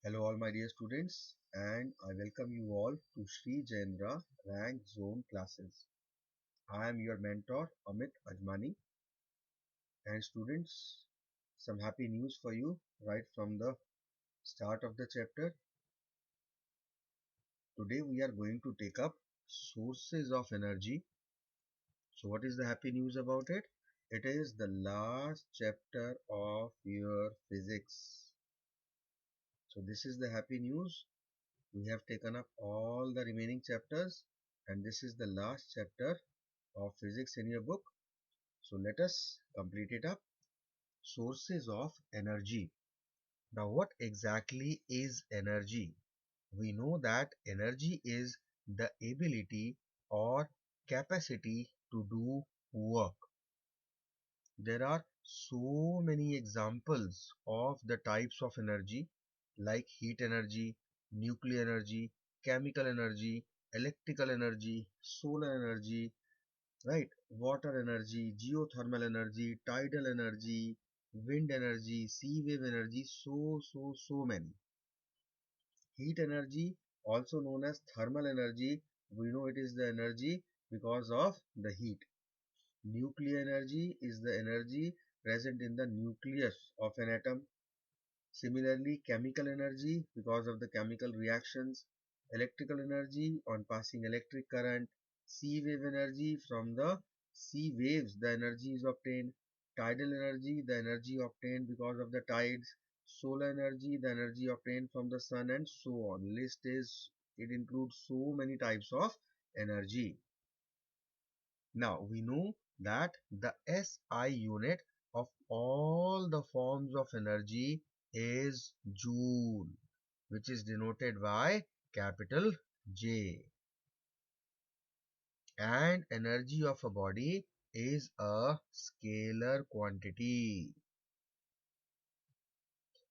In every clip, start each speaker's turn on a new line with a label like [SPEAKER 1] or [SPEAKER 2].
[SPEAKER 1] Hello all my dear students, and I welcome you all to Sri Jayendra Rank Zone classes. I am your mentor Amit Ajmani, and students, some happy news for you right from the start of the chapter. Today we are going to take up sources of energy. So what is the happy news about it? It is the last chapter of your physics. So this is the happy news. We have taken up all the remaining chapters, and this is the last chapter of physics in your book. So let us complete it up. Sources of energy. Now what exactly is energy? We know that energy is the ability or capacity to do work. There are so many examples of the types of energy like heat energy, nuclear energy, chemical energy, electrical energy, solar energy, right? Water energy, geothermal energy, tidal energy, wind energy, sea wave energy, so many. Heat energy, also known as thermal energy, we know it is the energy because of the heat. Nuclear energy is the energy present in the nucleus of an atom. Similarly, chemical energy because of the chemical reactions, electrical energy on passing electric current, sea wave energy from the sea waves, the energy is obtained, tidal energy, the energy obtained because of the tides, solar energy, the energy obtained from the sun, and so on. It includes so many types of energy. Now we know that the SI unit of all the forms of energy is Joule, which is denoted by capital J. And energy of a body is a scalar quantity.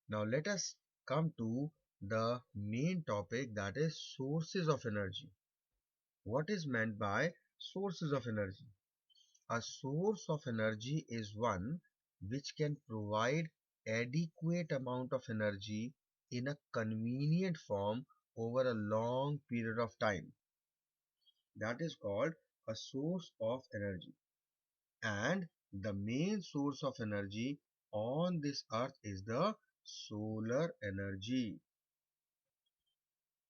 [SPEAKER 1] Now let us come to the main topic, that is sources of energy. What is meant by sources of energy? A source of energy is one which can provide adequate amount of energy in a convenient form over a long period of time. That is called a source of energy. And the main source of energy on this earth is the solar energy.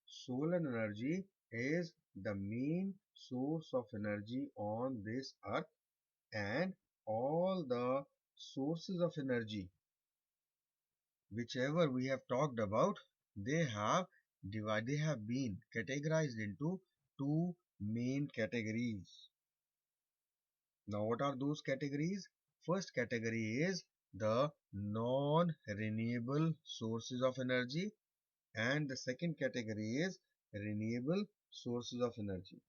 [SPEAKER 1] Solar energy is the main source of energy on this earth, and all the sources of energy whichever we have talked about, they have been categorized into two main categories. Now what are those categories? First category is the non-renewable sources of energy, and the second category is renewable sources of energy.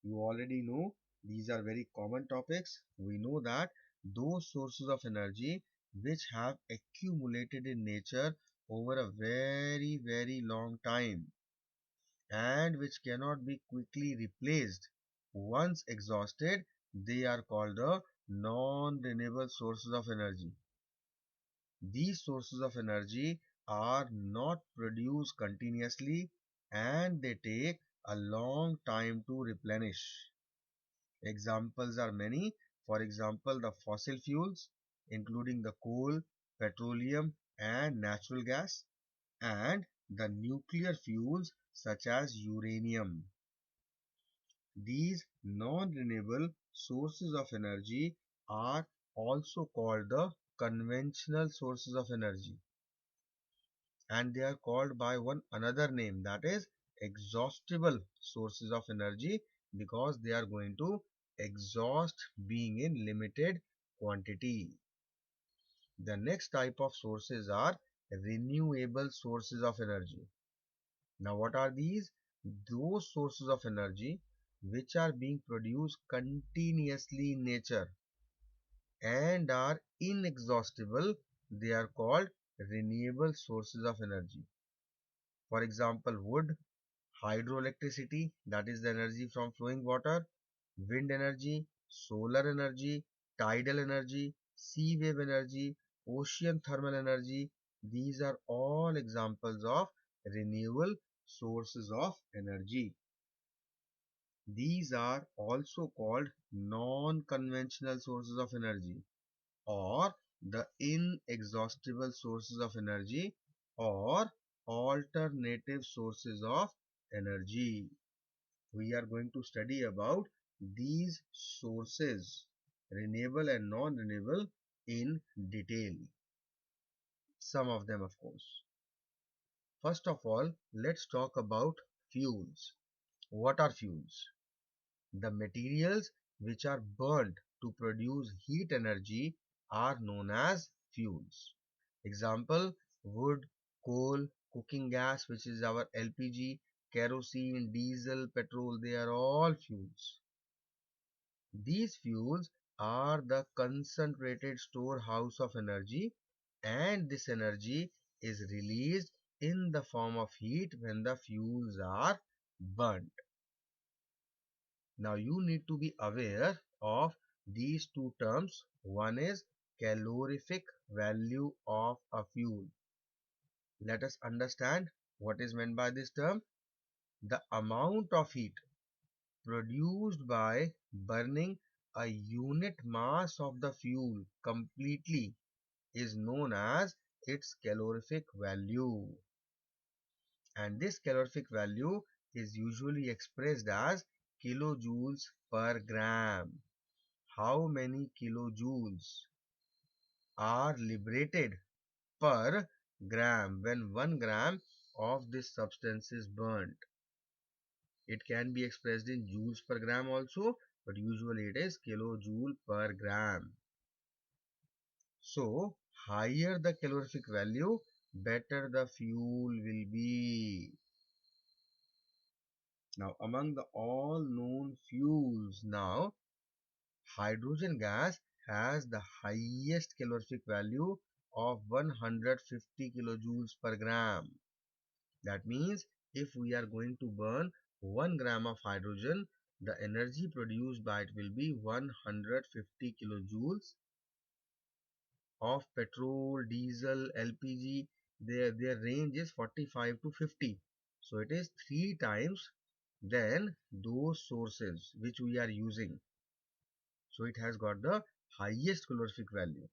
[SPEAKER 1] You already know these are very common topics. We know that those sources of energy which have accumulated in nature over a very long time and which cannot be quickly replaced, once exhausted, they are called the non-renewable sources of energy. These sources of energy are not produced continuously and they take a long time to replenish. Examples are many. For example, the fossil fuels, including the coal, petroleum, and natural gas, and the nuclear fuels such as uranium. These non-renewable sources of energy are also called the conventional sources of energy, and they are called by one another name, that is exhaustible sources of energy, because they are going to exhaust being in limited quantity. The next type of sources are renewable sources of energy. Now what are these? Those sources of energy which are being produced continuously in nature and are inexhaustible, they are called renewable sources of energy. For example, wood, hydroelectricity, that is the energy from flowing water, wind energy, solar energy, tidal energy, sea wave energy, ocean thermal energy, These are all examples of renewable sources of energy. These are also called non-conventional sources of energy, or the inexhaustible sources of energy, or alternative sources of energy. We are going to study about these sources, renewable and non-renewable, in detail. Some of them, of course. First of all, let's talk about fuels. What are fuels? The materials which are burnt to produce heat energy are known as fuels. Example: wood, coal, cooking gas, which is our LPG, kerosene, diesel, petrol, they are all fuels. These fuels are the concentrated storehouse of energy, and this energy is released in the form of heat when the fuels are burnt. Now you need to be aware of these two terms. One is calorific value of a fuel. Let us understand what is meant by this term. The amount of heat produced by burning a unit mass of the fuel completely is known as its calorific value. And this calorific value is usually expressed as kilojoules per gram. How many kilojoules are liberated per gram when 1 gram of this substance is burnt? It can be expressed in joules per gram also, but usually it is kilojoule per gram. So, higher the calorific value, better the fuel will be. Now, among the all known fuels now, hydrogen gas has the highest calorific value of 150 kilojoules per gram. That means if we are going to burn 1 gram of hydrogen, the energy produced by it will be 150 kilojoules. Of petrol, diesel, LPG, their range is 45 to 50. So it is 3 times than those sources which we are using. So it has got the highest calorific value.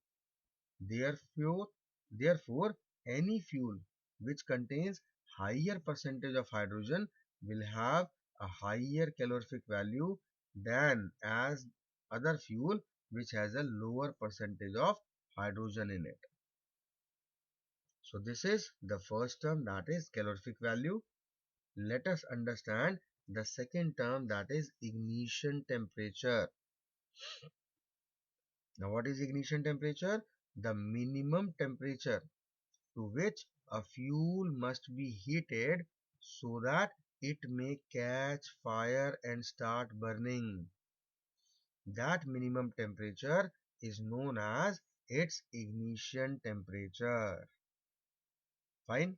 [SPEAKER 1] Therefore, any fuel which contains higher percentage of hydrogen will have a higher calorific value than as other fuel which has a lower percentage of hydrogen in it. So this is the first term, that is calorific value. Let us understand the second term, that is ignition temperature. Now what is ignition temperature? The minimum temperature to which a fuel must be heated so that it may catch fire and start burning. That minimum temperature is known as its ignition temperature. Fine.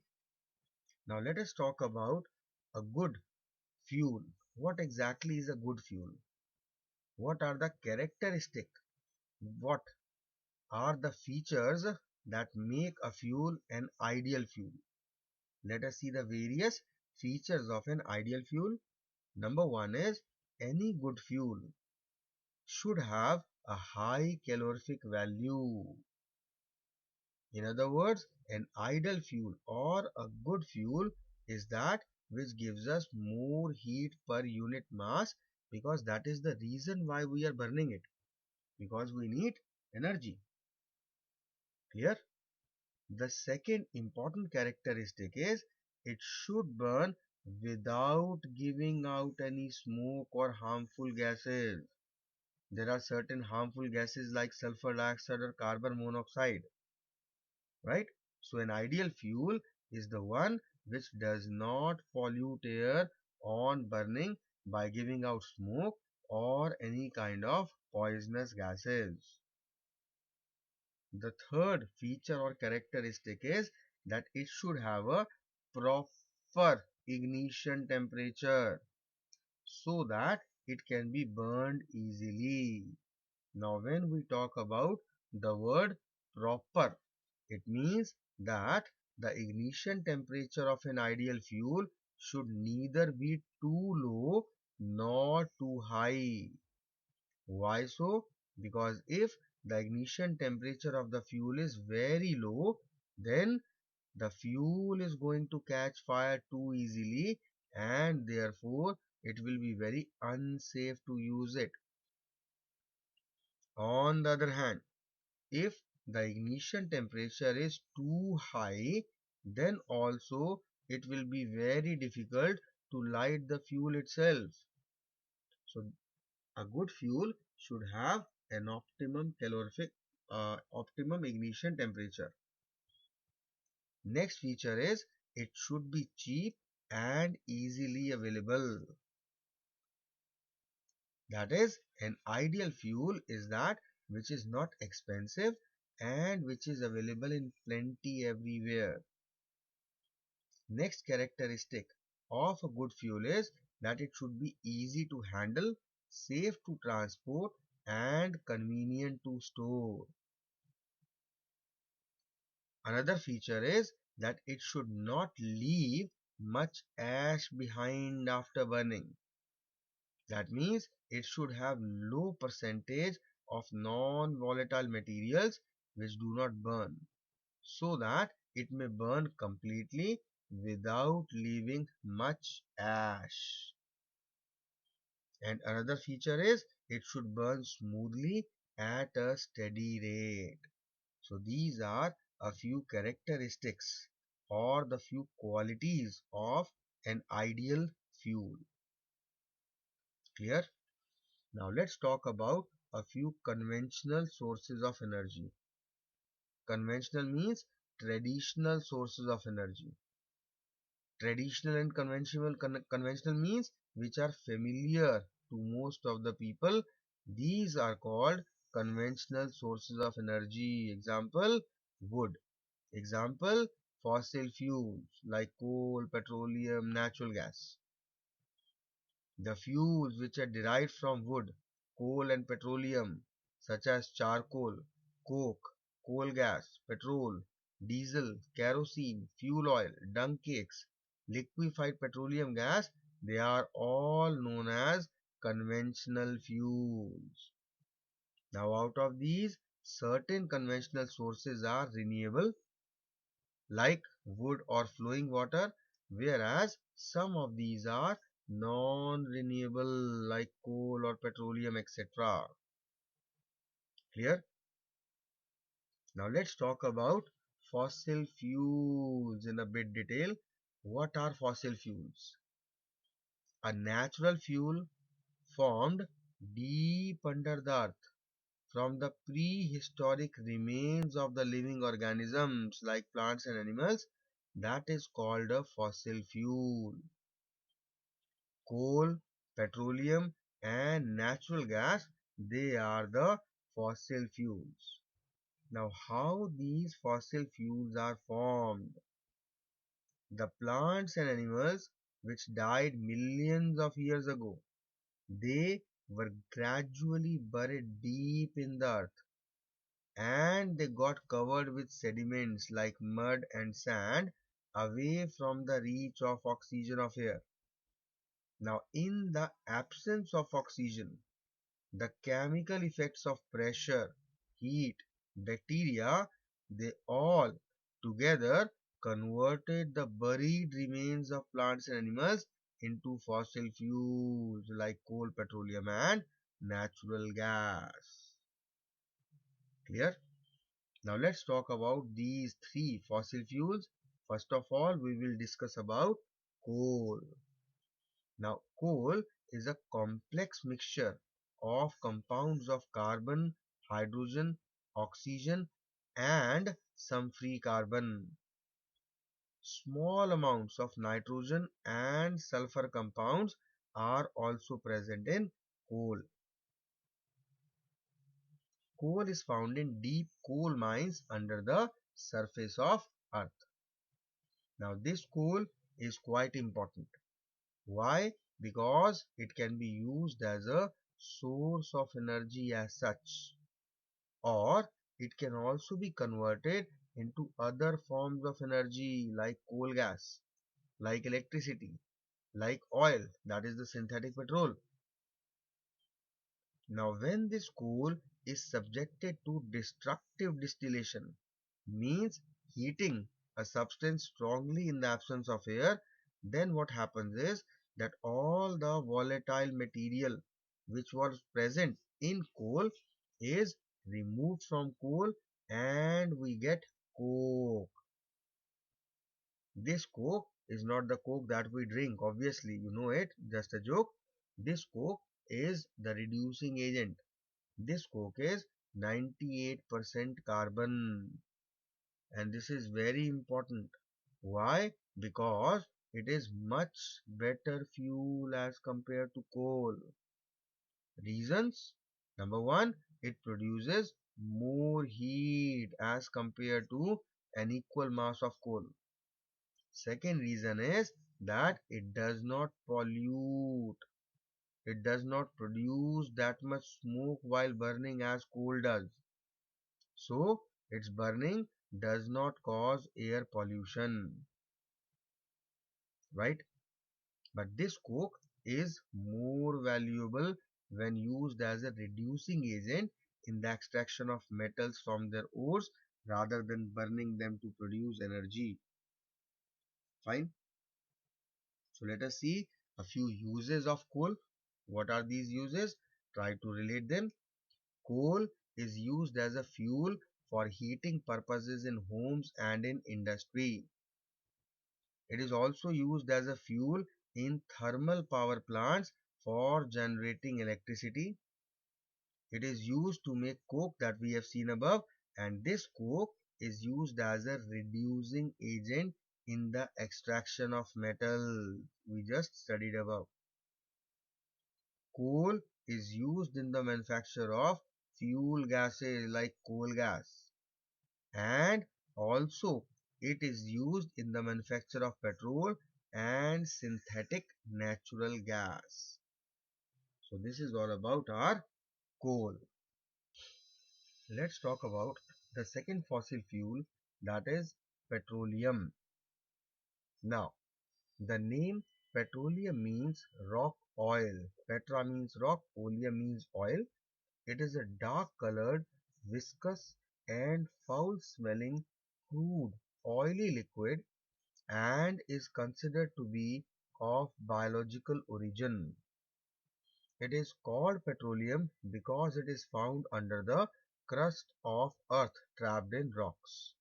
[SPEAKER 1] Now let us talk about a good fuel. What exactly is a good fuel? What are the characteristics? What are the features that make a fuel an ideal fuel? Let us see the various features of an ideal fuel. Number one is any good fuel should have a high calorific value. In other words, an ideal fuel or a good fuel is that which gives us more heat per unit mass, because that is the reason why we are burning it, because we need energy. Clear? The second important characteristic is it should burn without giving out any smoke or harmful gases. There are certain harmful gases like sulfur dioxide or carbon monoxide, right? So an ideal fuel is the one which does not pollute air on burning by giving out smoke or any kind of poisonous gases. The third feature or characteristic is that it should have a proper ignition temperature so that it can be burned easily. Now when we talk about the word proper, it means that the ignition temperature of an ideal fuel should neither be too low nor too high. Why so? Because if the ignition temperature of the fuel is very low, then the fuel is going to catch fire too easily, and therefore it will be very unsafe to use it. On the other hand, if the ignition temperature is too high, then also it will be very difficult to light the fuel itself. So a good fuel should have an optimum ignition temperature. Next feature is it should be cheap and easily available. That is, an ideal fuel is that which is not expensive and which is available in plenty everywhere. Next characteristic of a good fuel is that it should be easy to handle, safe to transport, and convenient to store. Another feature is that it should not leave much ash behind after burning. That means it should have low percentage of non-volatile materials which do not burn, so that it may burn completely without leaving much ash. And another feature is it should burn smoothly at a steady rate. So these are a few characteristics or the few qualities of an ideal fuel. Clear? Now let's talk about a few conventional sources of energy. Conventional means traditional sources of energy. Traditional and conventional means which are familiar to most of the people. These are called conventional sources of energy. Example, wood. Example, fossil fuels like coal, petroleum, natural gas. The fuels which are derived from wood, coal and petroleum, such as charcoal, coke, coal gas, petrol, diesel, kerosene, fuel oil, dung cakes, liquefied petroleum gas, they are all known as conventional fuels. Now, out of these, certain conventional sources are renewable, like wood or flowing water, whereas some of these are non-renewable like coal or petroleum, etc. Clear? Now let's talk about fossil fuels in a bit detail. What are fossil fuels? A natural fuel formed deep under the earth from the prehistoric remains of the living organisms like plants and animals, that is called a fossil fuel. Coal, petroleum, and natural gas, they are the fossil fuels. Now, how these fossil fuels are formed? The plants and animals which died millions of years ago, they were gradually buried deep in the earth and they got covered with sediments like mud and sand away from the reach of oxygen of air. Now, in the absence of oxygen, the chemical effects of pressure, heat, bacteria, they all together converted the buried remains of plants and animals into fossil fuels like coal, petroleum, and natural gas. Clear? Now let's talk about these three fossil fuels. First of all, we will discuss about coal. Now, coal is a complex mixture of compounds of carbon, hydrogen, oxygen, and some free carbon. Small amounts of nitrogen and sulfur compounds are also present in coal. Coal is found in deep coal mines under the surface of Earth. Now, this coal is quite important. Why? Because it can be used as a source of energy as such, or it can also be converted into other forms of energy like coal gas, like electricity, like oil, that is the synthetic petrol. Now, when this coal is subjected to destructive distillation, means heating a substance strongly in the absence of air, then what happens is that all the volatile material which was present in coal is removed from coal and we get coke. This coke is not the coke that we drink, obviously, you know it, just a joke. This coke is the reducing agent. This coke is 98% carbon, and this is very important. Why? Because it is much better fuel as compared to coal. Reasons? Number one, it produces more heat as compared to an equal mass of coal. Second reason is that it does not pollute. It does not produce that much smoke while burning as coal does. So, its burning does not cause air pollution, right? But this coke is more valuable when used as a reducing agent in the extraction of metals from their ores rather than burning them to produce energy. Fine. So let us see a few uses of coal. What are these uses? Try to relate them. Coal is used as a fuel for heating purposes in homes and in industry. It is also used as a fuel in thermal power plants for generating electricity. It is used to make coke that we have seen above, and this coke is used as a reducing agent in the extraction of metal we just studied above. Coal is used in the manufacture of fuel gases like coal gas, and also it is used in the manufacture of petrol and synthetic natural gas. So this is all about our coal. Let's talk about the second fossil fuel, that is petroleum. Now, the name petroleum means rock oil. Petra means rock, oleum means oil. It is a dark colored, viscous and foul smelling crude oily liquid and is considered to be of biological origin. It is called petroleum because it is found under the crust of earth trapped in rocks.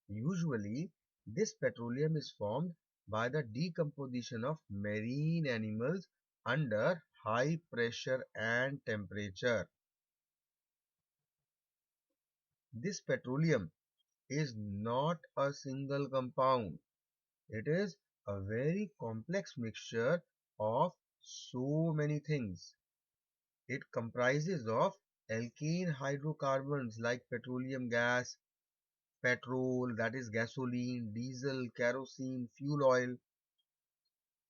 [SPEAKER 1] Usually, this petroleum is formed by the decomposition of marine animals under high pressure and temperature. This petroleum is not a single compound. It is a very complex mixture of so many things. It comprises of alkane hydrocarbons like petroleum gas, petrol, that is gasoline, diesel, kerosene, fuel oil.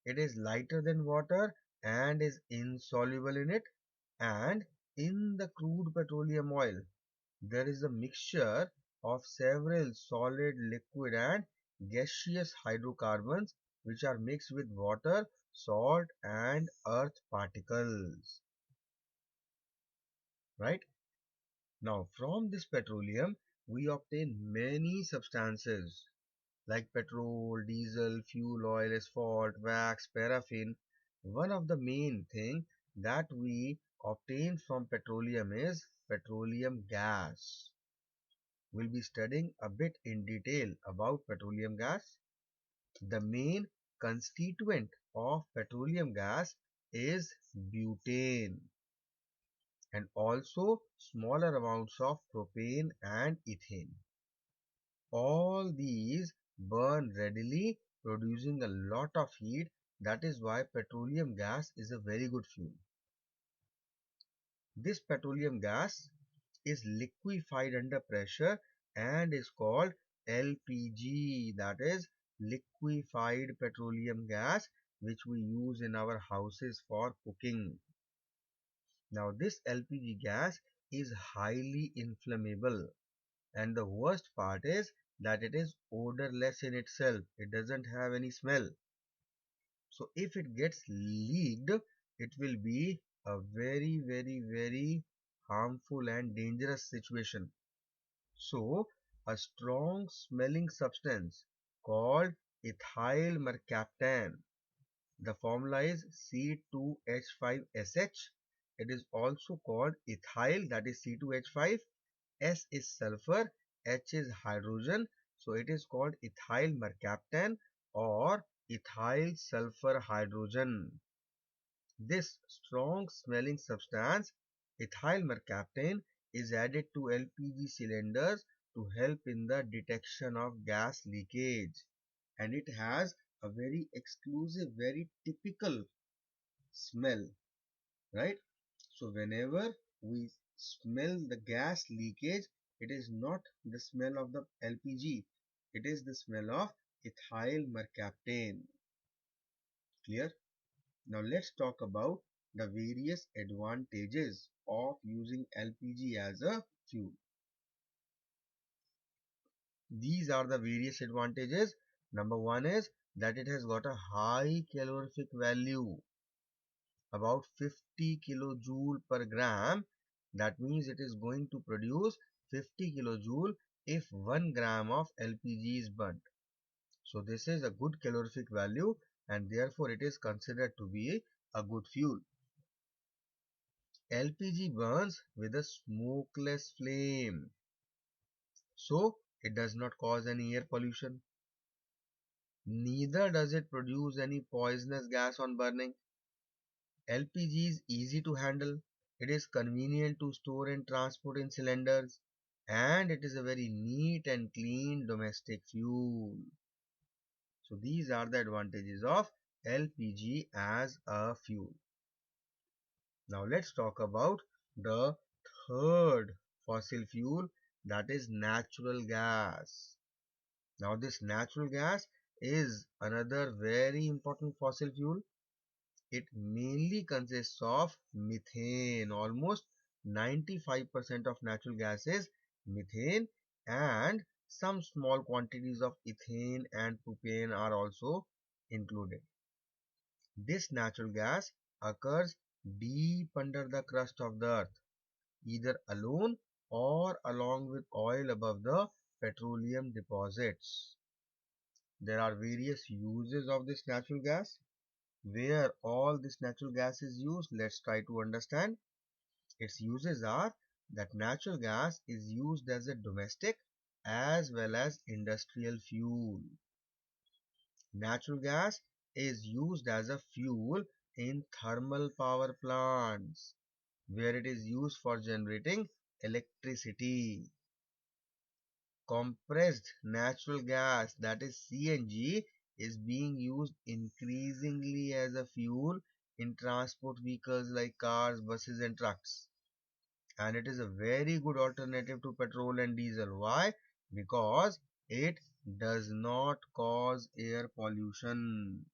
[SPEAKER 1] It is lighter than water and is insoluble in it. And in the crude petroleum oil, there is a mixture of several solid, liquid, and gaseous hydrocarbons which are mixed with water, salt, and earth particles. Right? Now, from this petroleum, we obtain many substances like petrol, diesel, fuel oil, asphalt, wax, paraffin. One of the main thing that we obtain from petroleum is petroleum gas. We'll be studying a bit in detail about petroleum gas. The main constituent of petroleum gas is butane and also smaller amounts of propane and ethane. All these burn readily, producing a lot of heat. That is why petroleum gas is a very good fuel. This petroleum gas is liquefied under pressure and is called LPG, that is liquefied petroleum gas, which we use in our houses for cooking. Now, this LPG gas is highly inflammable. And the worst part is that it is odorless in itself. It doesn't have any smell. So if it gets leaked, it will be a very harmful and dangerous situation. So a strong smelling substance called ethyl mercaptan. The formula is C2H5SH. It is also called ethyl, that is C2H5. S is sulfur, H is hydrogen. So it is called ethyl mercaptan or ethyl sulfur hydrogen. This strong smelling substance, ethyl mercaptan, is added to LPG cylinders to help in the detection of gas leakage. And it has a very exclusive, very typical smell, right? So whenever we smell the gas leakage, it is not the smell of the LPG, it is the smell of ethyl mercaptan. Clear? Now let's talk about the various advantages of using LPG as a fuel. These are the various advantages. Number one is that it has got a high calorific value, about 50 kilojoule per gram. That means it is going to produce 50 kilojoule if 1 gram of LPG is burnt. So this is a good calorific value and therefore it is considered to be a good fuel. LPG burns with a smokeless flame, so it does not cause any air pollution. Neither does it produce any poisonous gas on burning. LPG is easy to handle, it is convenient to store and transport in cylinders, and it is a very neat and clean domestic fuel. So these are the advantages of LPG as a fuel. Now let's talk about the third fossil fuel, that is natural gas. Now this natural gas is another very important fossil fuel. It mainly consists of methane. Almost 95% of natural gas is methane, and some small quantities of ethane and propane are also included. This natural gas occurs deep under the crust of the earth, either alone or along with oil above the petroleum deposits. There are various uses of this natural gas. Where all this natural gas is used, let's try to understand. Its uses are that natural gas is used as a domestic as well as industrial fuel. Natural gas is used as a fuel in thermal power plants, where it is used for generating electricity. Compressed natural gas, that is CNG, is being used increasingly as a fuel in transport vehicles like cars, buses and trucks. And it is a very good alternative to petrol and diesel. Why? Because it does not cause air pollution.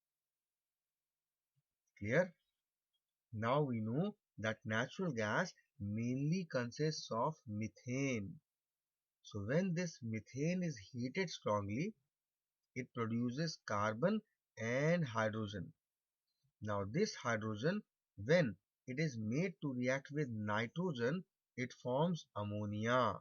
[SPEAKER 1] Clear? Now we know that natural gas mainly consists of methane. So when this methane is heated strongly, it produces carbon and hydrogen. Now this hydrogen, when it is made to react with nitrogen, it forms ammonia.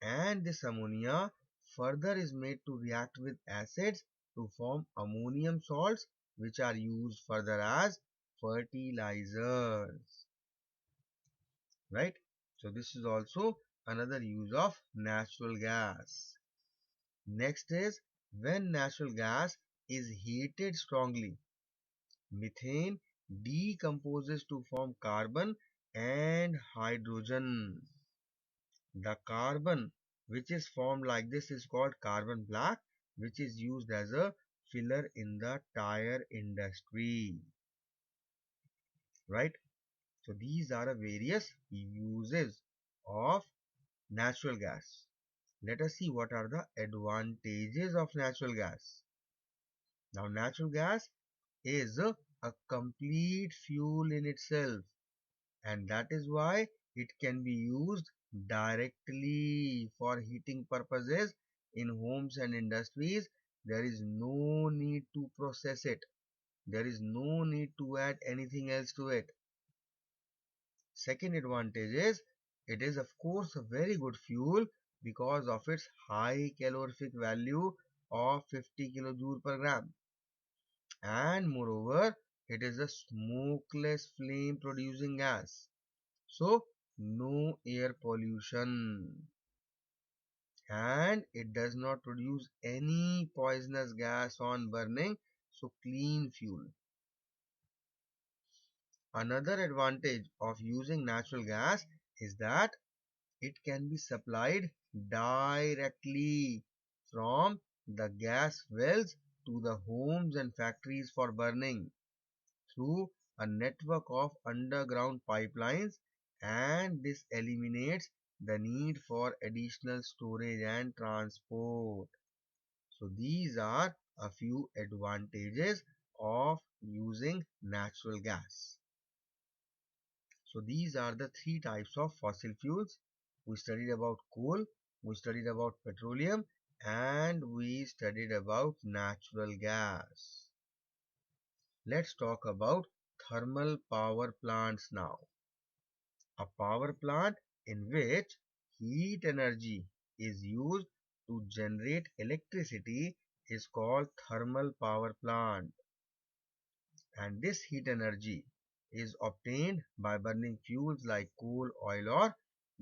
[SPEAKER 1] And this ammonia further is made to react with acids to form ammonium salts, which are used further as fertilizers. Right? So this is also another use of natural gas. Next is when natural gas is heated strongly, methane decomposes to form carbon and hydrogen. The carbon which is formed like this is called carbon black, which is used as a filler in the tire industry. Right? So these are the various uses of natural gas. Let us see what are the advantages of natural gas. Now natural gas is a complete fuel in itself, and that is why it can be used directly for heating purposes in homes and industries. There is no need to process it. There is no need to add anything else to it. Second advantage is it is of course a very good fuel because of its high calorific value of 50 kilojoule per gram, and moreover it is a smokeless flame producing gas, so no air pollution, and it does not produce any poisonous gas on burning, so clean fuel. Another advantage of using natural gas is that it can be supplied directly from the gas wells to the homes and factories for burning through a network of underground pipelines, and this eliminates the need for additional storage and transport. So these are a few advantages of using natural gas. So these are the three types of fossil fuels. We studied about coal, we studied about petroleum, and we studied about natural gas. Let's talk about thermal power plants now. A power plant in which heat energy is used to generate electricity is called thermal power plant, and this heat energy is obtained by burning fuels like coal, oil or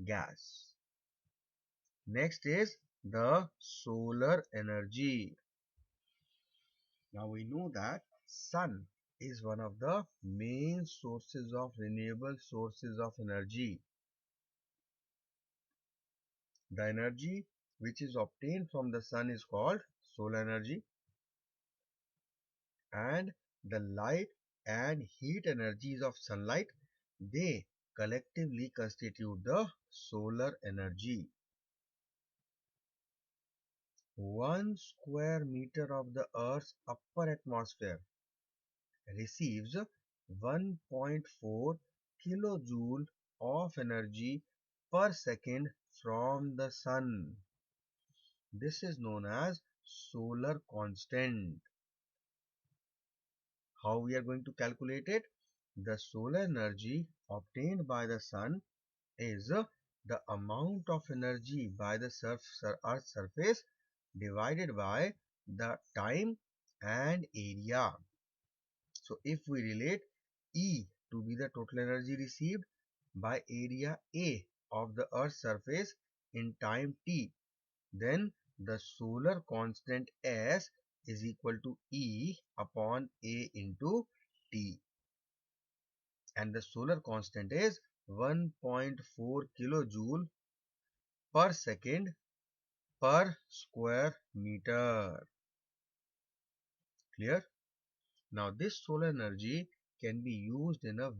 [SPEAKER 1] gas. Next is the solar energy. Now we know that sun is one of the main sources of renewable sources of energy. The energy which is obtained from the sun is called solar energy, and the light and heat energies of sunlight, they collectively constitute the solar energy. 1 square meter of the Earth's upper atmosphere receives 1.4 kilojoule of energy per second from the sun. This is known as solar constant. How we are going to calculate it? The solar energy obtained by the sun is the amount of energy by the Earth's surface divided by the time and area. So if we relate E to be the total energy received by area A of the Earth's surface in time t, then the solar constant S is equal to E upon A into T, and the solar constant is 1.4 kilojoule per second per square meter. Clear? Now this solar energy can be used in a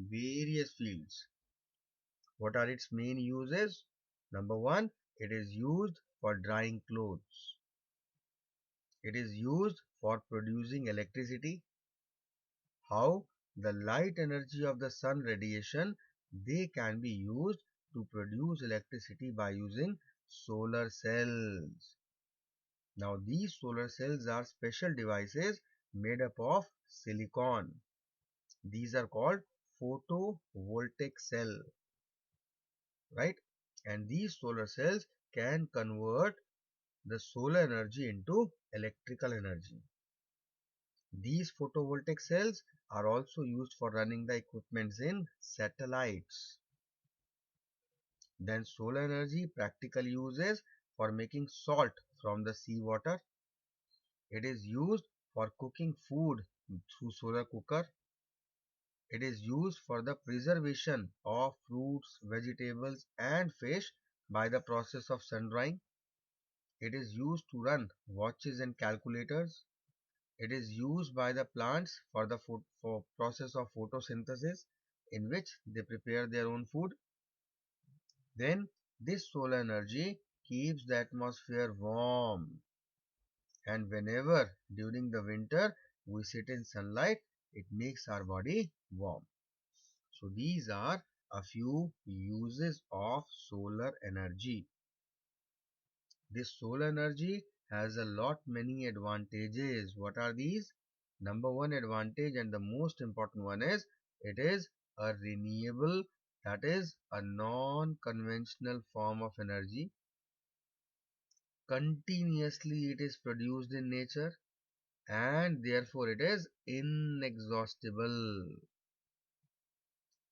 [SPEAKER 1] various fields. What are its main uses? Number one, it is used for drying clothes. It is used for producing electricity. How? The light energy of the sun radiation, they can be used to produce electricity by using solar cells. Now these solar cells are special devices made up of silicon. These are called photovoltaic cell, right? And these solar cells can convert the solar energy into electrical energy. These photovoltaic cells are also used for running the equipments in satellites. Then solar energy practical uses for making salt from the seawater. It is used for cooking food through solar cooker. It is used for the preservation of fruits, vegetables and fish by the process of sun drying. It is used to run watches and calculators. It is used by the plants for the for process of photosynthesis, in which they prepare their own food. Then this solar energy keeps the atmosphere warm, and whenever during the winter we sit in sunlight, it makes our body warm. So these are a few uses of solar energy. This solar energy has a lot many advantages. What are these? Number one advantage and the most important one is it is a renewable, that is a non-conventional form of energy. Continuously it is produced in nature and therefore it is inexhaustible.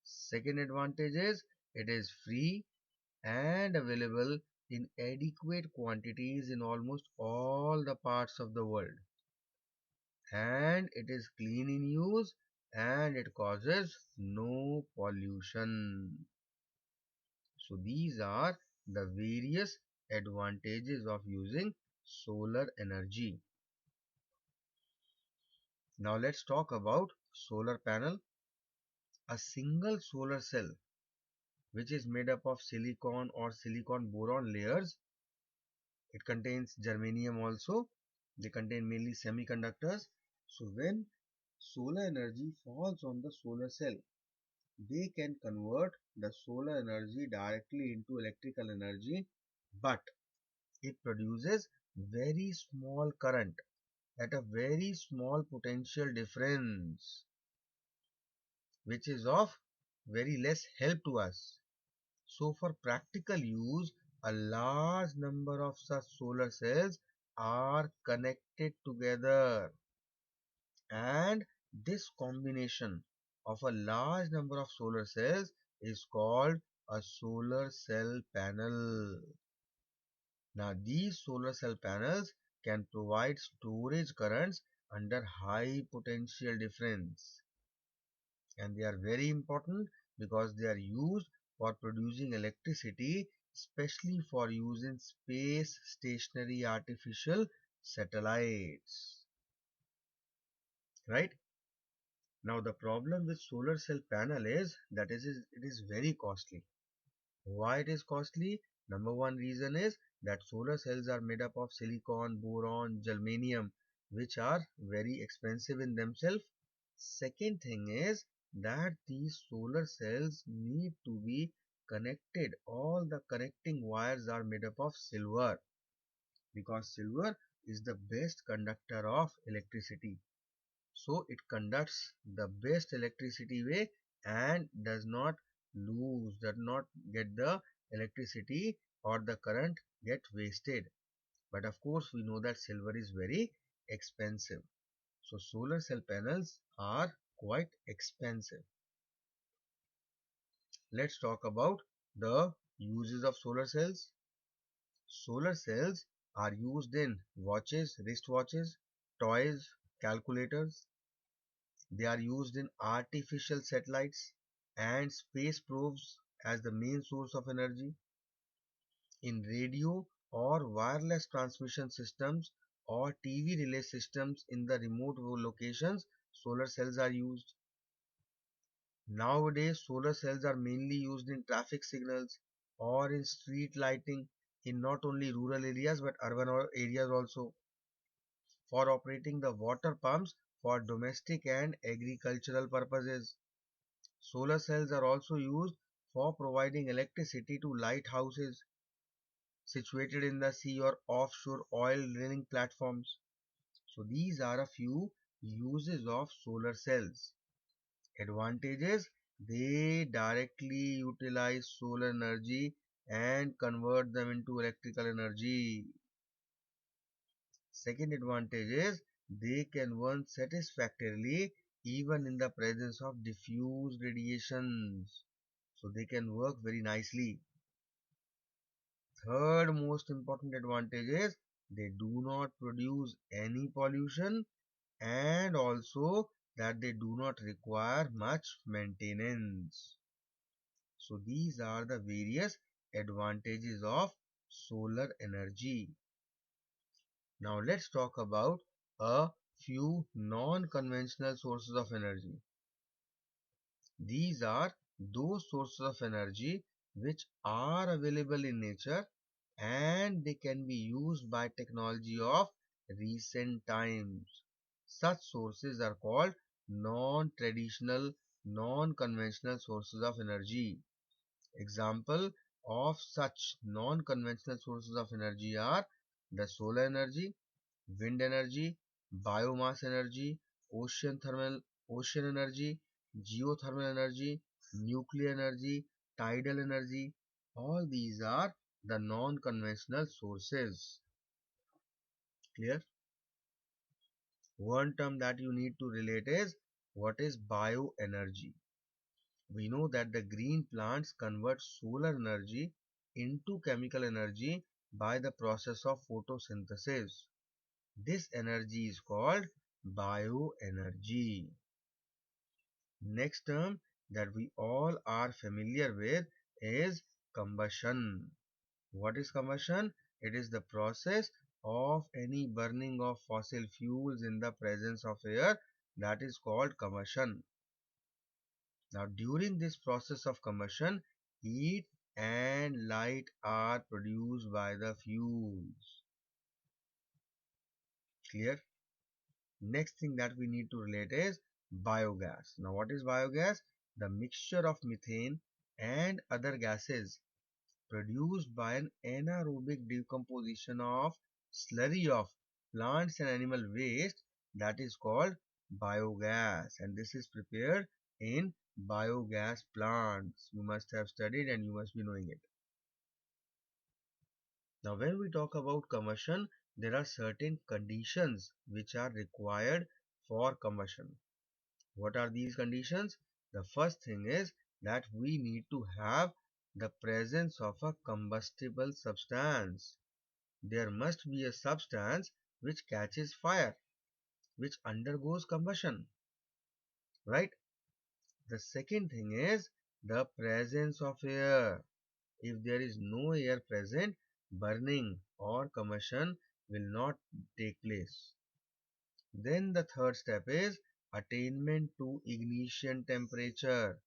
[SPEAKER 1] Second advantage is it is free and available in adequate quantities in almost all the parts of the world, and it is clean in use and it causes no pollution. So these are the various advantages of using solar energy. Now let's talk about solar panel. A single solar cell, which is made up of silicon or silicon boron layers. It contains germanium also. They contain mainly semiconductors. So when solar energy falls on the solar cell, they can convert the solar energy directly into electrical energy, but it produces very small current at a very small potential difference, which is of very less help to us. So for practical use, a large number of such solar cells are connected together, and this combination of a large number of solar cells is called a solar cell panel. Now these solar cell panels can provide storage currents under high potential difference, and they are very important because they are used for producing electricity, especially for use in space stationary artificial satellites, right? Now the problem with solar cell panel is that it is very costly. Why it is costly? Number one reason is that solar cells are made up of silicon, boron, germanium, which are very expensive in themselves. Second thing is that these solar cells need to be connected. All the connecting wires are made up of silver, because silver is the best conductor of electricity. So it conducts the best electricity way and does not get the electricity or the current get wasted. But of course we know that silver is very expensive. So solar cell panels are quite expensive. Let's talk about the uses of solar cells. Solar cells are used in watches, wristwatches, toys, calculators. They are used in artificial satellites and space probes as the main source of energy. In radio or wireless transmission systems or TV relay systems in the remote locations, solar cells are used. Nowadays, solar cells are mainly used in traffic signals or in street lighting in not only rural areas but urban areas also, for operating the water pumps for domestic and agricultural purposes. Solar cells are also used for providing electricity to lighthouses situated in the sea or offshore oil drilling platforms. So these are a few uses of solar cells. Advantages: they directly utilize solar energy and convert them into electrical energy. Second advantage is they can work satisfactorily even in the presence of diffuse radiations. So they can work very nicely. Third most important advantage is they do not produce any pollution, and also that they do not require much maintenance. So these are the various advantages of solar energy. Now let's talk about a few non-conventional sources of energy. These are those sources of energy which are available in nature and they can be used by technology of recent times. Such sources are called non-traditional, non-conventional sources of energy. Example of such non-conventional sources of energy are the solar energy, wind energy, biomass energy, ocean energy, geothermal energy, nuclear energy, tidal energy. All these are the non-conventional sources. Clear? One term that you need to relate is what is bioenergy. We know that the green plants convert solar energy into chemical energy by the process of photosynthesis. This energy is called bioenergy. Next term that we all are familiar with is combustion. What is combustion? It is the process of any burning of fossil fuels in the presence of air, that is called combustion. Now, during this process of combustion, heat and light are produced by the fuels. Clear? Next thing that we need to relate is biogas. Now, what is biogas? The mixture of methane and other gases produced by an anaerobic decomposition of slurry of plants and animal waste, that is called biogas, and this is prepared in biogas plants. You must have studied and you must be knowing it. Now when we talk about combustion, there are certain conditions which are required for combustion. What are these conditions? The first thing is that we need to have the presence of a combustible substance. There must be a substance which catches fire, which undergoes combustion, right? The second thing is the presence of air. If there is no air present, burning or combustion will not take place. Then the third step is attainment to ignition temperature.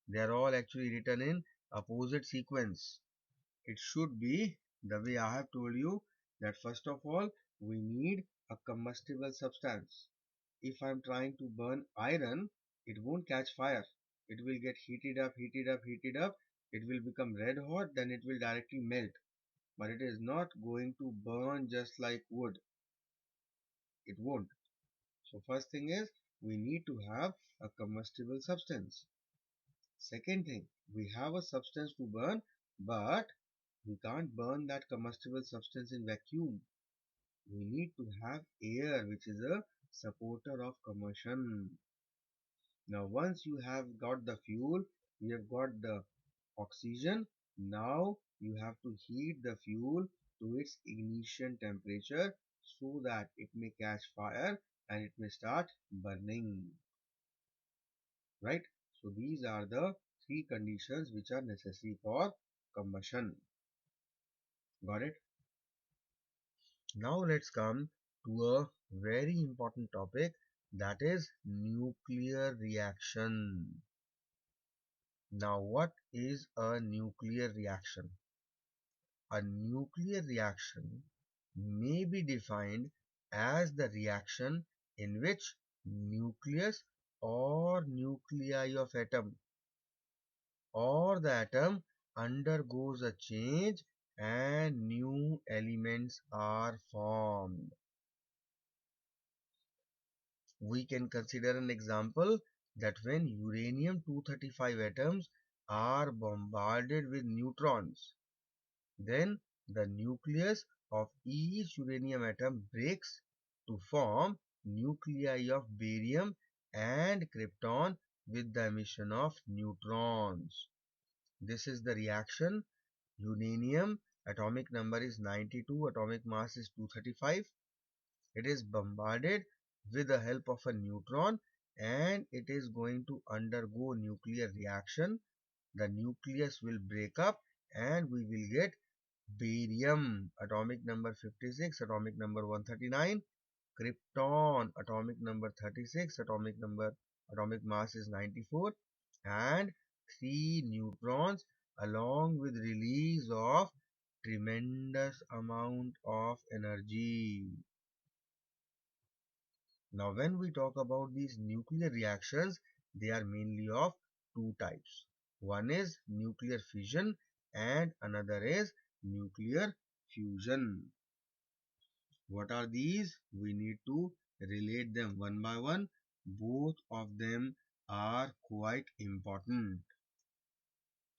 [SPEAKER 1] They are all actually written in opposite sequence. It should be the way I have told you, that first of all we need a combustible substance. If I am trying to burn iron, it won't catch fire. It will get heated up, heated up, heated up. It will become red hot, then it will directly melt. But it is not going to burn just like wood. It won't. So first thing is we need to have a combustible substance. Second thing, we have a substance to burn, but we can't burn that combustible substance in vacuum. We need to have air, which is a supporter of combustion. Now, once you have got the fuel, you have got the oxygen. Now, you have to heat the fuel to its ignition temperature so that it may catch fire and it may start burning. Right? So, these are the three conditions which are necessary for combustion. Got it? Now let's come to a very important topic, that is nuclear reaction. Now what is a nuclear reaction? A nuclear reaction may be defined as the reaction in which nucleus or nuclei of atom or the atom undergoes a change and new elements are formed. We can consider an example that when uranium-235 atoms are bombarded with neutrons, then the nucleus of each uranium atom breaks to form nuclei of barium and krypton with the emission of neutrons. This is the reaction. Uranium atomic number is 92, atomic mass is 235. It is bombarded with the help of a neutron and it is going to undergo nuclear reaction. The nucleus will break up and we will get barium atomic number 56, atomic number 139, krypton atomic number 36, atomic mass is 94, and 3 neutrons along with release of tremendous amount of energy. Now when we talk about these nuclear reactions, they are mainly of two types. One is nuclear fission and another is nuclear fusion. What are these? We need to relate them one by one. Both of them are quite important.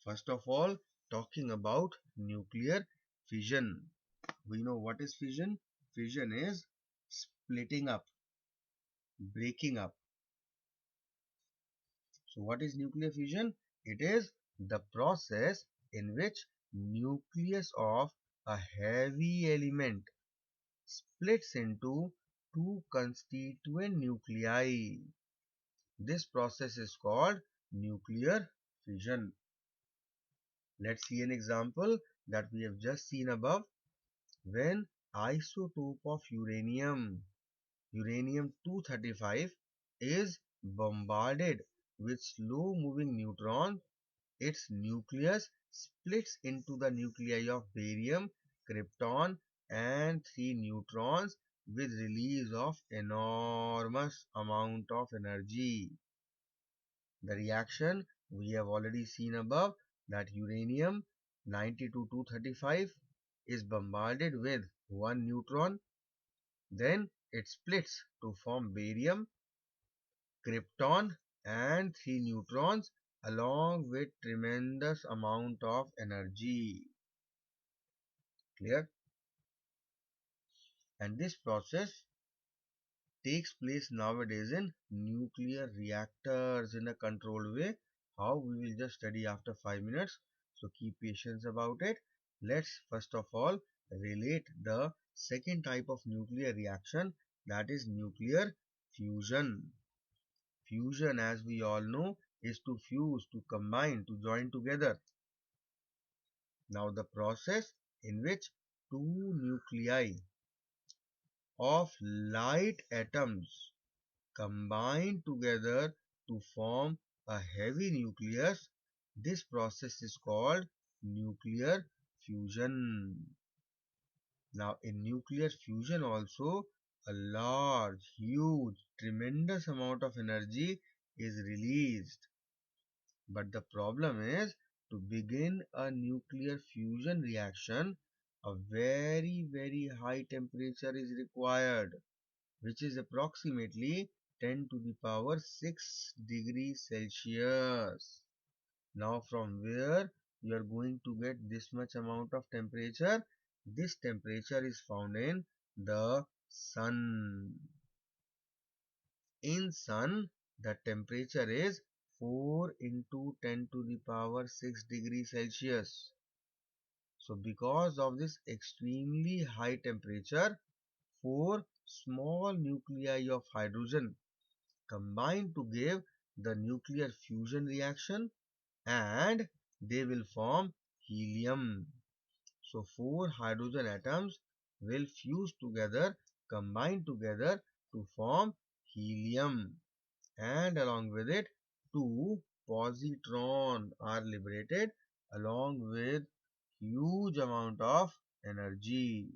[SPEAKER 1] First of all, talking about nuclear fission. We know what is fission. Fission is splitting up, breaking up. So what is nuclear fission? It is the process in which nucleus of a heavy element splits into two constituent nuclei. This process is called nuclear fission. Let's see an example that we have just seen above. When isotope of uranium-235 is bombarded with slow moving neutrons, its nucleus splits into the nuclei of barium, krypton and 3 neutrons with release of enormous amount of energy. The reaction we have already seen above, that uranium 92-235 is bombarded with 1 neutron, then it splits to form barium, krypton and 3 neutrons along with tremendous amount of energy. Clear? And this process takes place nowadays in nuclear reactors in a controlled way. How, we will just study after 5 minutes. So keep patience about it. Let's first of all relate the second type of nuclear reaction, that is nuclear fusion. Fusion, as we all know, is to fuse, to combine, to join together. Now the process in which two nuclei of light atoms combine together to form a heavy nucleus, this process is called nuclear fusion. Now in nuclear fusion also, a large, huge, tremendous amount of energy is released. But the problem is, to begin a nuclear fusion reaction, a very high temperature is required, which is approximately 10 to the power 6 degrees Celsius. Now from where you are going to get this much amount of temperature? This temperature is found in the sun. In sun, the temperature is 4 into 10 to the power 6 degrees Celsius. So because of this extremely high temperature, 4 small nuclei of hydrogen combine to give the nuclear fusion reaction and they will form helium. So 4 hydrogen atoms will fuse together, combine together to form helium, and along with it 2 positrons are liberated along with huge amount of energy,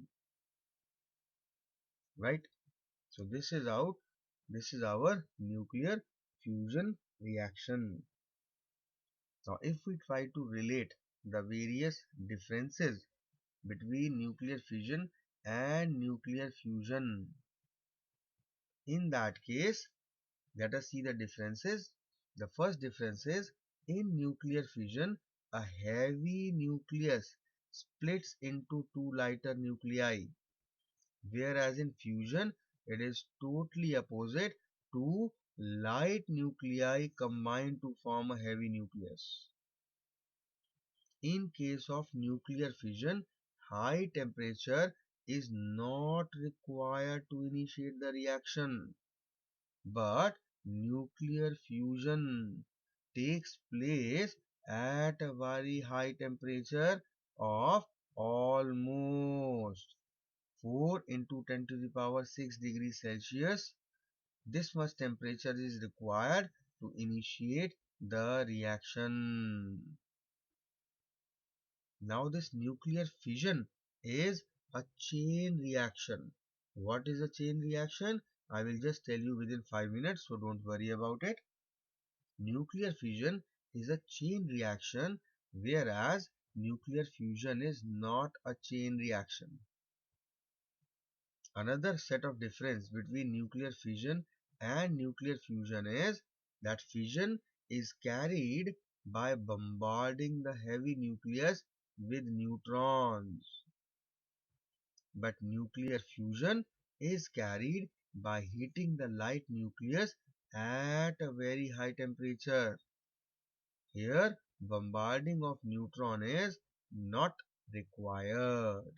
[SPEAKER 1] right? So this is our nuclear fusion reaction. Now if we try to relate the various differences between nuclear fission and nuclear fusion, in that case, let us see the differences. The first difference is, in nuclear fission, a heavy nucleus splits into two lighter nuclei, whereas in fusion, it is totally opposite. Two light nuclei combine to form a heavy nucleus. In case of nuclear fission, high temperature is not required to initiate the reaction, but nuclear fusion takes place at a very high temperature of almost 4 into 10 to the power 6 degrees Celsius. This much temperature is required to initiate the reaction. Now this nuclear fission is a chain reaction. What is a chain reaction? I will just tell you within 5 minutes, so don't worry about it. Nuclear fission is a chain reaction, whereas nuclear fusion is not a chain reaction. Another set of difference between nuclear fission and nuclear fusion is that fission is carried by bombarding the heavy nucleus with neutrons, but nuclear fusion is carried by heating the light nucleus at a very high temperature. Here, bombarding of neutron is not required.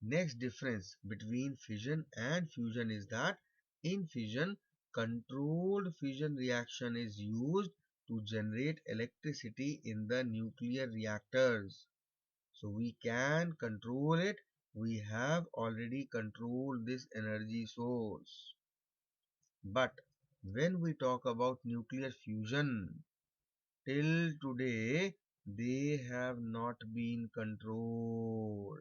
[SPEAKER 1] Next difference between fission and fusion is that in fission, controlled fission reaction is used to generate electricity in the nuclear reactors. So we can control it. We have already controlled this energy source. But when we talk about nuclear fusion, till today, they have not been controlled.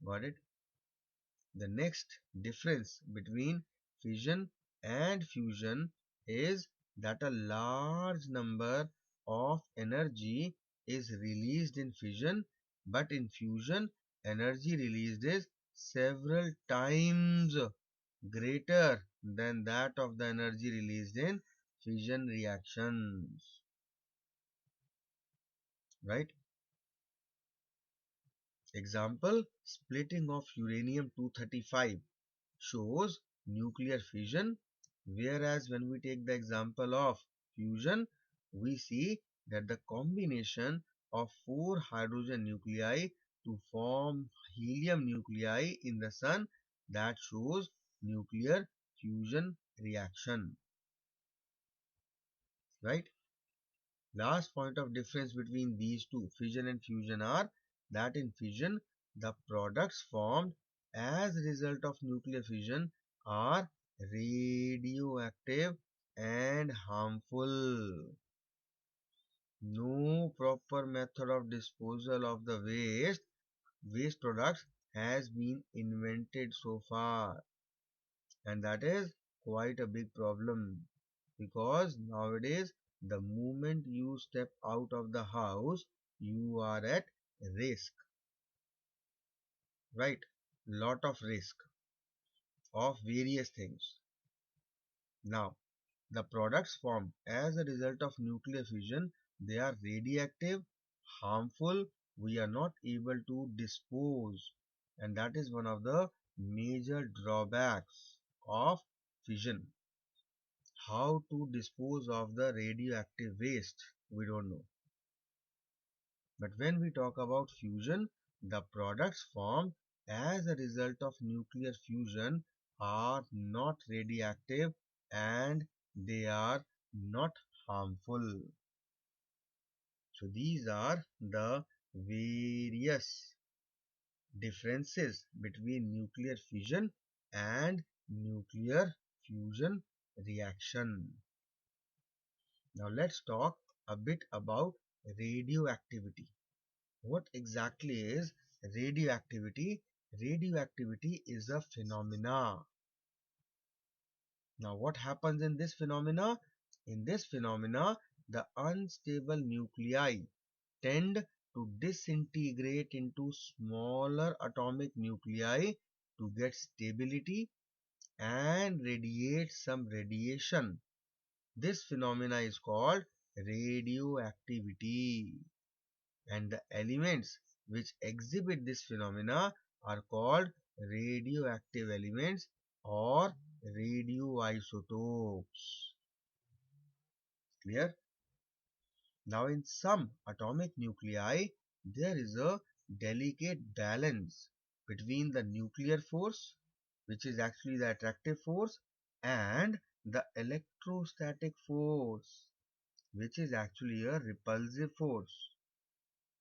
[SPEAKER 1] Got it? The next difference between fission and fusion is that a large number of energy is released in fission, but in fusion, energy released is several times greater than that of the energy released in fission reactions. Right? Example, splitting of uranium-235 shows nuclear fission, whereas when we take the example of fusion, we see that the combination of four hydrogen nuclei to form helium nuclei in the sun, that shows nuclear fusion reaction. Right? Last point of difference between these two, fission and fusion, are that in fission, the products formed as a result of nuclear fission are radioactive and harmful. No proper method of disposal of the waste products has been invented so far, and that is quite a big problem, because nowadays the moment you step out of the house you are at risk, right? Lot of risk of various things. Now, the products formed as a result of nuclear fission, they are radioactive, harmful, we are not able to dispose, and that is one of the major drawbacks of fission. How to dispose of the radioactive waste, we don't know. But when we talk about fusion, the products formed as a result of nuclear fusion are not radioactive and they are not harmful. So these are the various differences between nuclear fission and nuclear fusion reaction. Now let's talk a bit about radioactivity. What exactly is radioactivity? Radioactivity is a phenomena. Now what happens in this phenomena? In this phenomena, the unstable nuclei tend to disintegrate into smaller atomic nuclei to get stability and radiate some radiation. This phenomena is called radioactivity, and the elements which exhibit this phenomena are called radioactive elements or radioisotopes. Clear? Now in some atomic nuclei, there is a delicate balance between the nuclear force, which is actually the attractive force, and the electrostatic force, which is actually a repulsive force.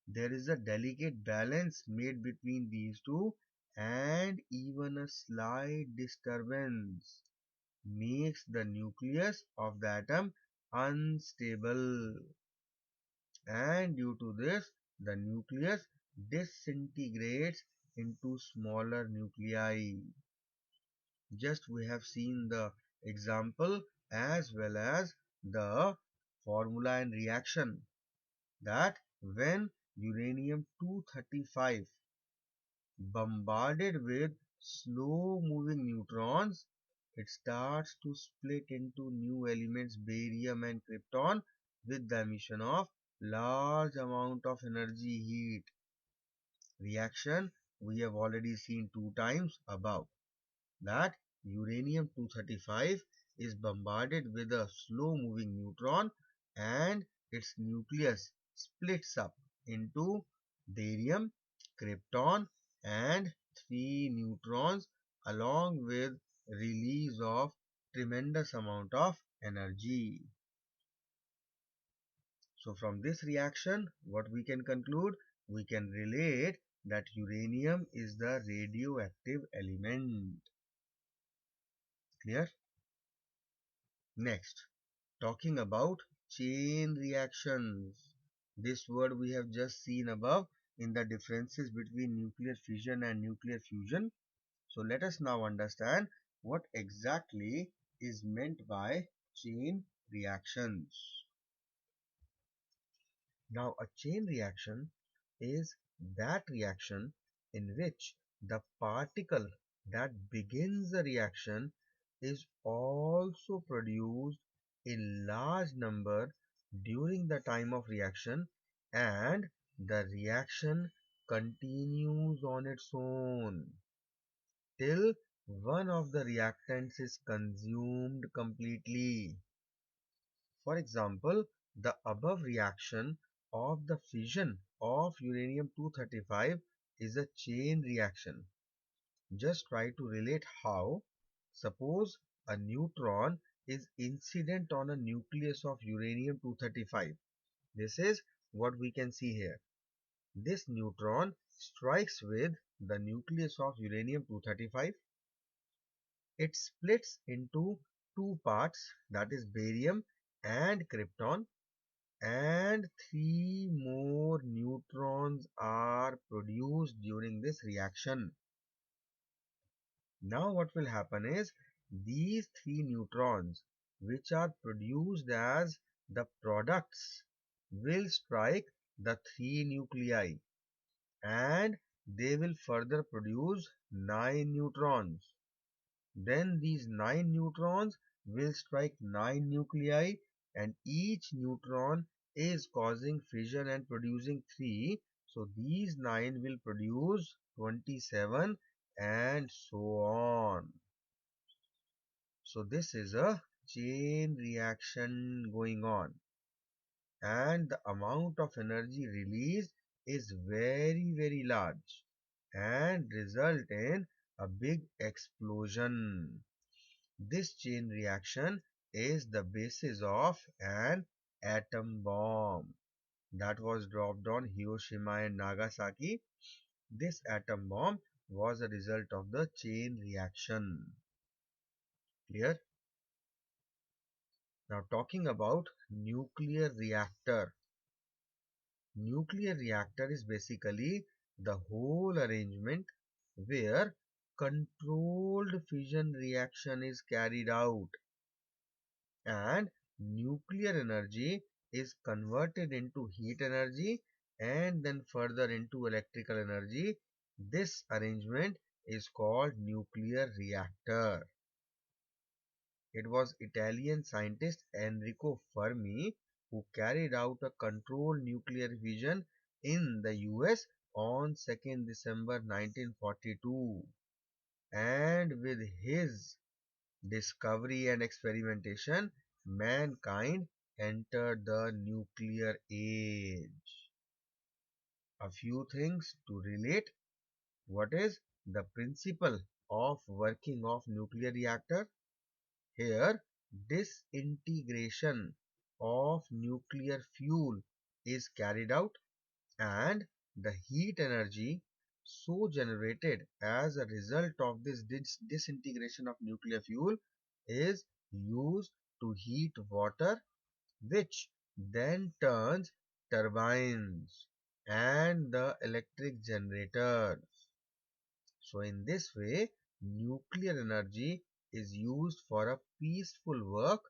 [SPEAKER 1] There is a delicate balance made between these two, and even a slight disturbance makes the nucleus of the atom unstable, and due to this the nucleus disintegrates into smaller nuclei. Just we have seen the example as well as the formula and reaction, that when uranium-235 bombarded with slow moving neutrons, it starts to split into new elements, barium and krypton, with the emission of large amount of energy heat. Reaction we have already seen two times above, that uranium-235 is bombarded with a slow moving neutron and its nucleus splits up into barium, krypton and three neutrons, along with release of tremendous amount of energy. So from this reaction, what we can conclude? We can relate that uranium is the radioactive element. Clear? Next, talking about chain reactions. This word we have just seen above in the differences between nuclear fission and nuclear fusion. So let us now understand what exactly is meant by chain reactions. Now, a chain reaction is that reaction in which the particle that begins the reaction is also produced in large number during the time of reaction, and the reaction continues on its own till one of the reactants is consumed completely. For example, the above reaction of the fission of uranium-235 is a chain reaction. Just try to relate how. Suppose a neutron is incident on a nucleus of uranium-235. This is what we can see here. This neutron strikes with the nucleus of uranium-235. It splits into two parts, that is barium and krypton, and three more neutrons are produced during this reaction. Now what will happen is, these three neutrons which are produced as the products will strike the three nuclei, and they will further produce 9 neutrons. Then these 9 neutrons will strike 9 nuclei, and each neutron is causing fission and producing 3. So these 9 will produce 27 and so on. So this is a chain reaction going on, and the amount of energy released is very large and result in a big explosion. This chain reaction is the basis of an atom bomb that was dropped on Hiroshima and Nagasaki. This atom bomb was a result of the chain reaction. Clear? Now talking about nuclear reactor. Nuclear reactor is basically the whole arrangement where controlled fission reaction is carried out and nuclear energy is converted into heat energy and then further into electrical energy. This arrangement is called nuclear reactor. It was Italian scientist Enrico Fermi who carried out a controlled nuclear fission in the US on 2nd December 1942. And with his discovery and experimentation, mankind entered the nuclear age. A few things to relate. What is the principle of working of nuclear reactor? Here, disintegration of nuclear fuel is carried out, and the heat energy so generated as a result of this disintegration of nuclear fuel is used to heat water, which then turns turbines and the electric generators. So in this way, nuclear energy is used for a peaceful work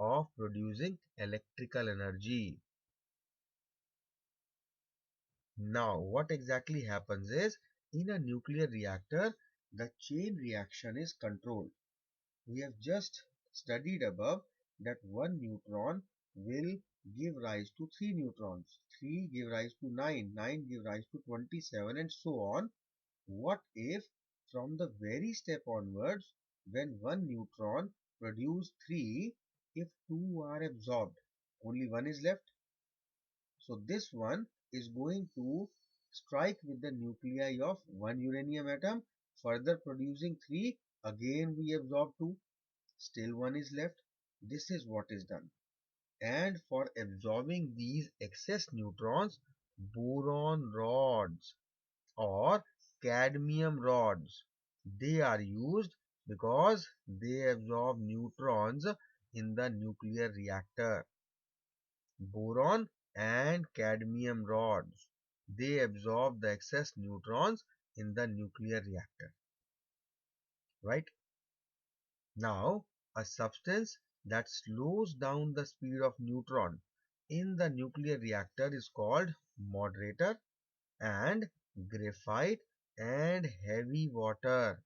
[SPEAKER 1] of producing electrical energy. Now, what exactly happens is, in a nuclear reactor, the chain reaction is controlled. We have just studied above that one neutron will give rise to three neutrons, three give rise to nine, nine give rise to 27, and so on. What if from the very step onwards, when one neutron produce three, if two are absorbed, only one is left? So this one is going to strike with the nuclei of one uranium atom, further producing three, again we absorb two, still one is left. This is what is done. And for absorbing these excess neutrons, boron rods or cadmium rods, they are used because they absorb neutrons in the nuclear reactor. Boron and cadmium rods, they absorb the excess neutrons in the nuclear reactor, right? Now, a substance that slows down the speed of neutron in the nuclear reactor is called moderator, and graphite and heavy water,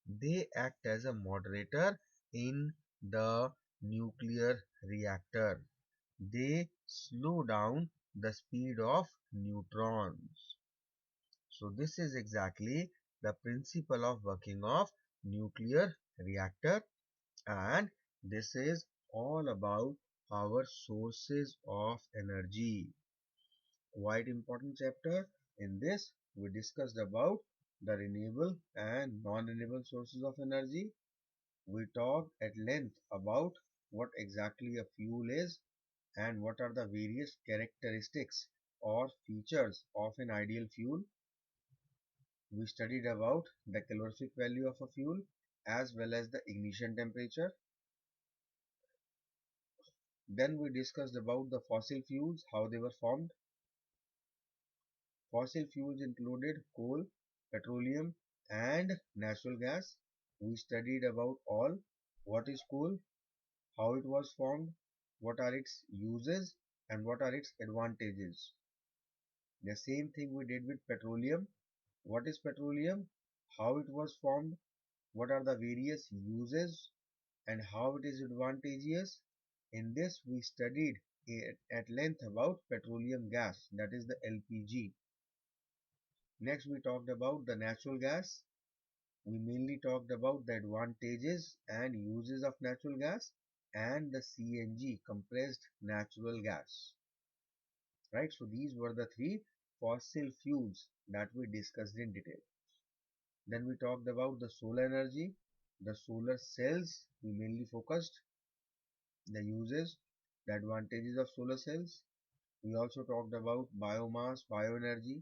[SPEAKER 1] they act as a moderator in the nuclear reactor. They slow down the speed of neutrons. So this is exactly the principle of working of nuclear reactor, and this is all about our sources of energy. Quite important chapter. In this we discussed about the renewable and non-renewable sources of energy. We talked at length about what exactly a fuel is and what are the various characteristics or features of an ideal fuel. We studied about the calorific value of a fuel as well as the ignition temperature. Then we discussed about the fossil fuels, how they were formed. Fossil fuels included coal, petroleum, and natural gas. We studied about all. What is coal, how it was formed, what are its uses, and what are its advantages. The same thing we did with petroleum. What is petroleum? How it was formed? What are the various uses and how it is advantageous? In this we studied at length about petroleum gas, that is the LPG. Next we talked about the natural gas. We mainly talked about the advantages and uses of natural gas and the CNG, compressed natural gas. Right, so these were the three fossil fuels that we discussed in detail. Then we talked about the solar energy, the solar cells. We mainly focused the uses, the advantages of solar cells. We also talked about biomass, bioenergy,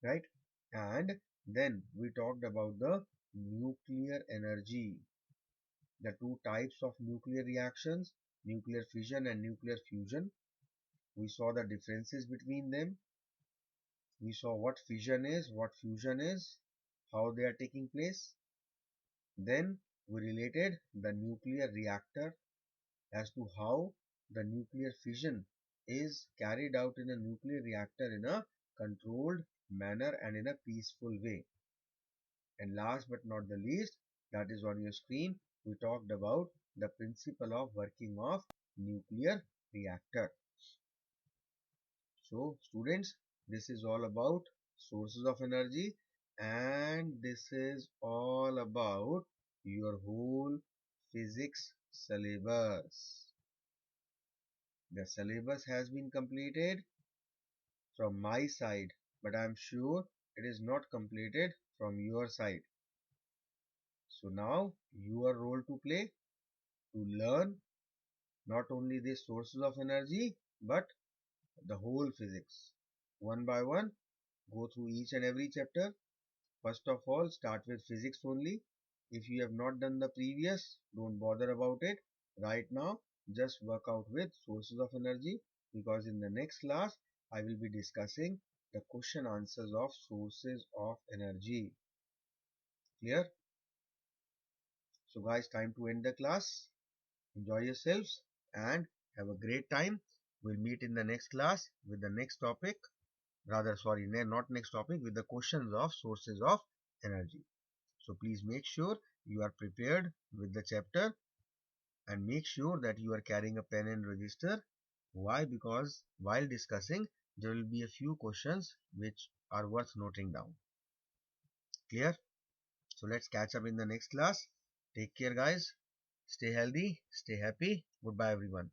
[SPEAKER 1] right? And then we talked about the nuclear energy, the two types of nuclear reactions, nuclear fission and nuclear fusion. We saw the differences between them. We saw what fission is, what fusion is, how they are taking place. Then we related the nuclear reactor as to how the nuclear fission is carried out in a nuclear reactor in a controlled manner and in a peaceful way. And last but not the least, that is on your screen, we talked about the principle of working of nuclear reactor. So students, this is all about sources of energy, and this is all about your whole physics syllabus. The syllabus has been completed from my side, but I am sure it is not completed from your side. So now your role to play to learn not only the sources of energy but the whole physics. One by one, go through each and every chapter. First of all, start with physics only. If you have not done the previous, don't bother about it. Right now, just work out with sources of energy, because in the next class, I will be discussing the question answers of sources of energy. Clear? So guys, time to end the class. Enjoy yourselves and have a great time. We'll meet in the next class with the next topic. Rather, sorry, not next topic, with the questions of sources of energy. So please make sure you are prepared with the chapter and make sure that you are carrying a pen and register. Why? Because while discussing, there will be a few questions which are worth noting down. Clear? So let's catch up in the next class. Take care, guys. Stay healthy, stay happy. Goodbye, everyone.